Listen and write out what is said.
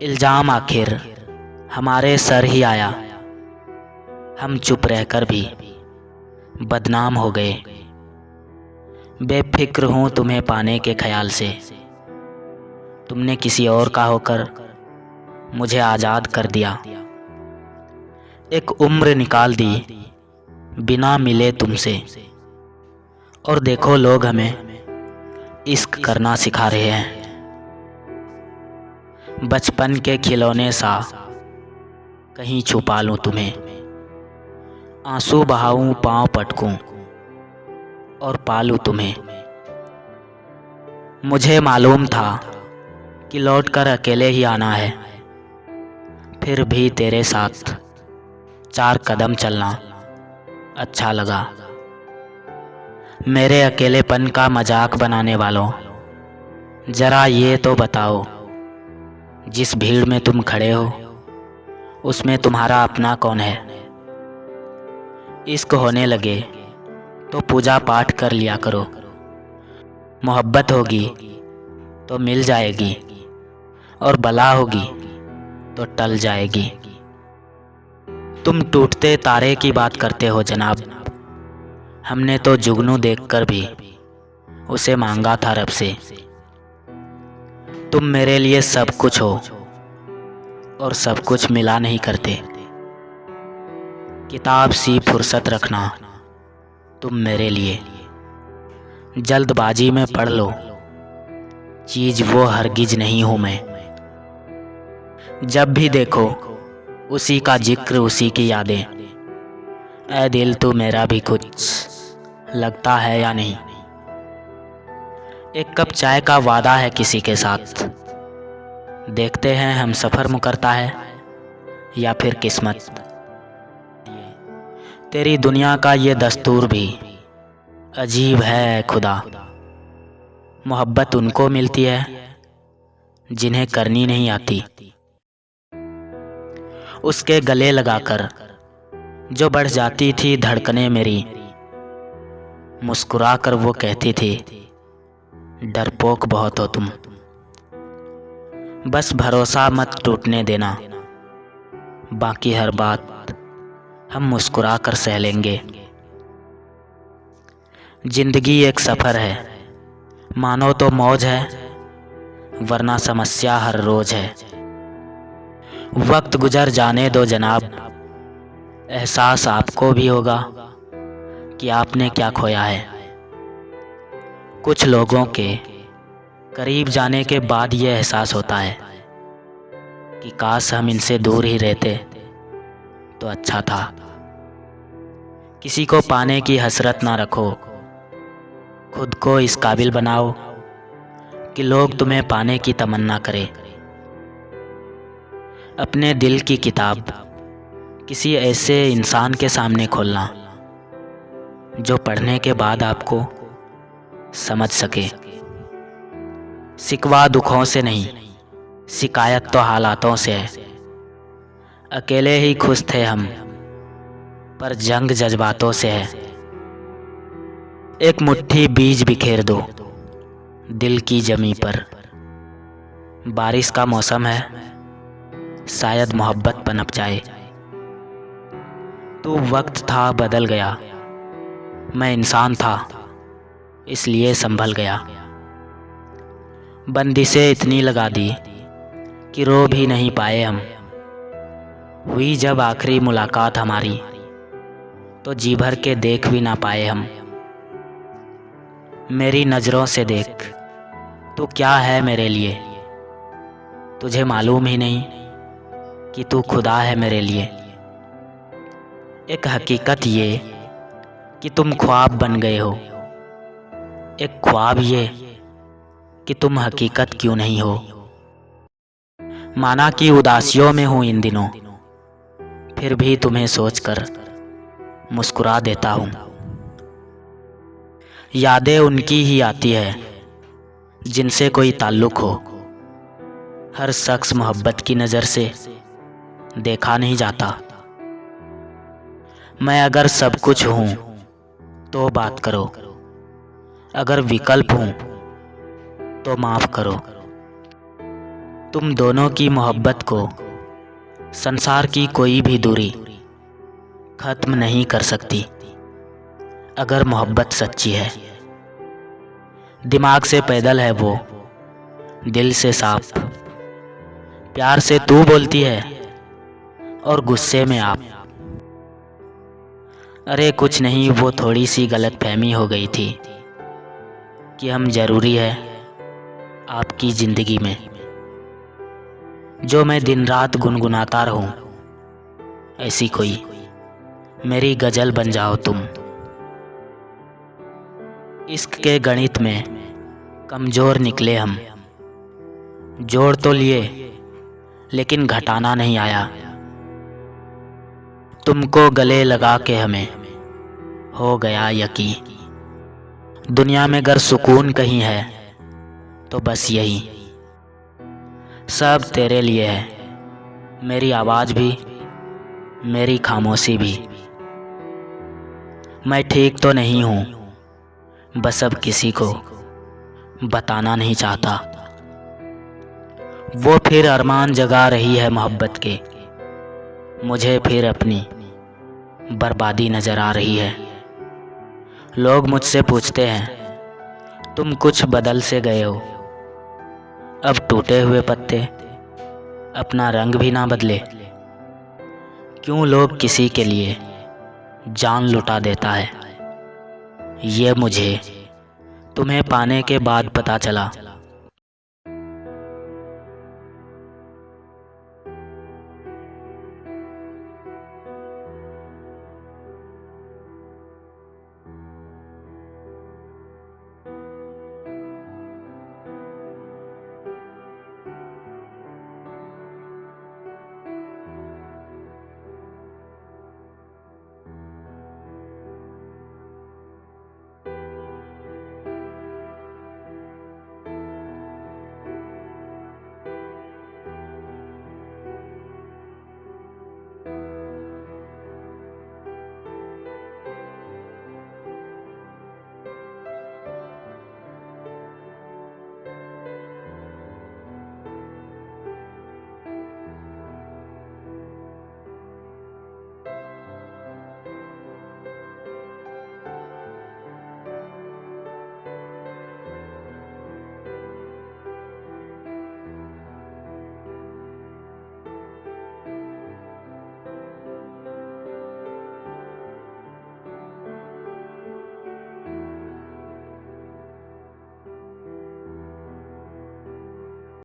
इल्ज़ाम आखिर हमारे सर ही आया, हम चुप रहकर भी बदनाम हो गए। बेफिक्र हूँ तुम्हें पाने के ख्याल से, तुमने किसी और का होकर मुझे आज़ाद कर दिया। एक उम्र निकाल दी बिना मिले तुमसे, और देखो लोग हमें इश्क करना सिखा रहे हैं। बचपन के खिलौने सा कहीं छुपा लूं तुम्हें, आंसू बहाऊं पांव पटकूं और पालूं तुम्हें। मुझे मालूम था कि लौटकर अकेले ही आना है, फिर भी तेरे साथ 4 कदम चलना अच्छा लगा। मेरे अकेलेपन का मजाक बनाने वालों, जरा ये तो बताओ, जिस भीड़ में तुम खड़े हो उसमें तुम्हारा अपना कौन है? इश्क होने लगे तो पूजा पाठ कर लिया करो, मोहब्बत होगी तो मिल जाएगी, और बला होगी तो टल जाएगी। तुम टूटते तारे की बात करते हो जनाब, हमने तो जुगनू देखकर भी उसे मांगा था रब से। तुम मेरे लिए सब कुछ हो और सब कुछ मिला नहीं करते। किताब सी फुर्सत रखना तुम मेरे लिए, जल्दबाजी में पढ़ लो चीज़ वो हरगिज नहीं हूँ मैं। जब भी देखो उसी का जिक्र, उसी की यादें, ऐ दिल तू मेरा भी कुछ लगता है या नहीं। एक कप चाय का वादा है किसी के साथ, देखते हैं हम सफ़र मुकरता है या फिर किस्मत। तेरी दुनिया का ये दस्तूर भी अजीब है खुदा, मोहब्बत उनको मिलती है जिन्हें करनी नहीं आती। उसके गले लगाकर जो बढ़ जाती थी धड़कनें मेरी, मुस्कुरा कर वो कहती थी डरपोक बहुत हो तुम। बस भरोसा मत टूटने देना, बाकी हर बात हम मुस्कुरा कर सह लेंगे। जिंदगी एक सफ़र है, मानो तो मौज है, वरना समस्या हर रोज है। वक्त गुजर जाने दो जनाब, एहसास आपको भी होगा कि आपने क्या खोया है। कुछ लोगों के करीब जाने के बाद ये एहसास होता है कि काश हम इनसे दूर ही रहते तो अच्छा था। किसी को पाने की हसरत ना रखो, खुद को इस काबिल बनाओ कि लोग तुम्हें पाने की तमन्ना करें। अपने दिल की किताब किसी ऐसे इंसान के सामने खोलना जो पढ़ने के बाद आपको समझ सके। शिकवा दुखों से नहीं, शिकायत तो हालातों से है। अकेले ही खुश थे हम, पर जंग जज्बातों से है। एक मुट्ठी बीज बिखेर दो दिल की जमी पर, बारिश का मौसम है, शायद मोहब्बत पनप जाए। तो वक्त था बदल गया, मैं इंसान था इसलिए संभल गया। बंदिशें इतनी लगा दी कि रो भी नहीं पाए हम। हुई जब आखिरी मुलाकात हमारी, तो जी भर के देख भी ना पाए हम। मेरी नज़रों से देख तू क्या है मेरे लिए, तुझे मालूम ही नहीं कि तू खुदा है मेरे लिए। एक हकीकत ये कि तुम ख्वाब बन गए हो, एक ख्वाब ये कि तुम हकीकत क्यों नहीं हो। माना कि उदासियों में हूँ इन दिनों, फिर भी तुम्हें सोचकर मुस्कुरा देता हूँ। यादें उनकी ही आती है जिनसे कोई ताल्लुक़ हो। हर शख्स मोहब्बत की नज़र से देखा नहीं जाता। मैं अगर सब कुछ हूँ तो बात करो, अगर विकल्प हूँ तो माफ़ करो। तुम दोनों की मोहब्बत को संसार की कोई भी दूरी खत्म नहीं कर सकती अगर मोहब्बत सच्ची है। दिमाग से पैदल है वो, दिल से साफ, प्यार से तू बोलती है और गुस्से में आप। अरे कुछ नहीं, वो थोड़ी सी गलतफहमी हो गई थी कि हम ज़रूरी है आपकी ज़िंदगी में, जो मैं दिन रात गुनगुनाता रहूं। ऐसी कोई मेरी गज़ल बन जाओ तुम। इश्क के गणित में कमज़ोर निकले हम, जोड़ तो लिए लेकिन घटाना नहीं आया। तुमको गले लगा के हमें हो गया यकीन, दुनिया में अगर सुकून कहीं है तो बस यही। सब तेरे लिए है, मेरी आवाज़ भी, मेरी खामोशी भी। मैं ठीक तो नहीं हूँ, बस अब किसी को बताना नहीं चाहता। वो फिर अरमान जगा रही है मोहब्बत के, मुझे फिर अपनी बर्बादी नज़र आ रही है। लोग मुझसे पूछते हैं तुम कुछ बदल से गए हो, अब टूटे हुए पत्ते अपना रंग भी ना बदले। क्यों लोग किसी के लिए जान लुटा देता है, ये मुझे तुम्हें पाने के बाद पता चला।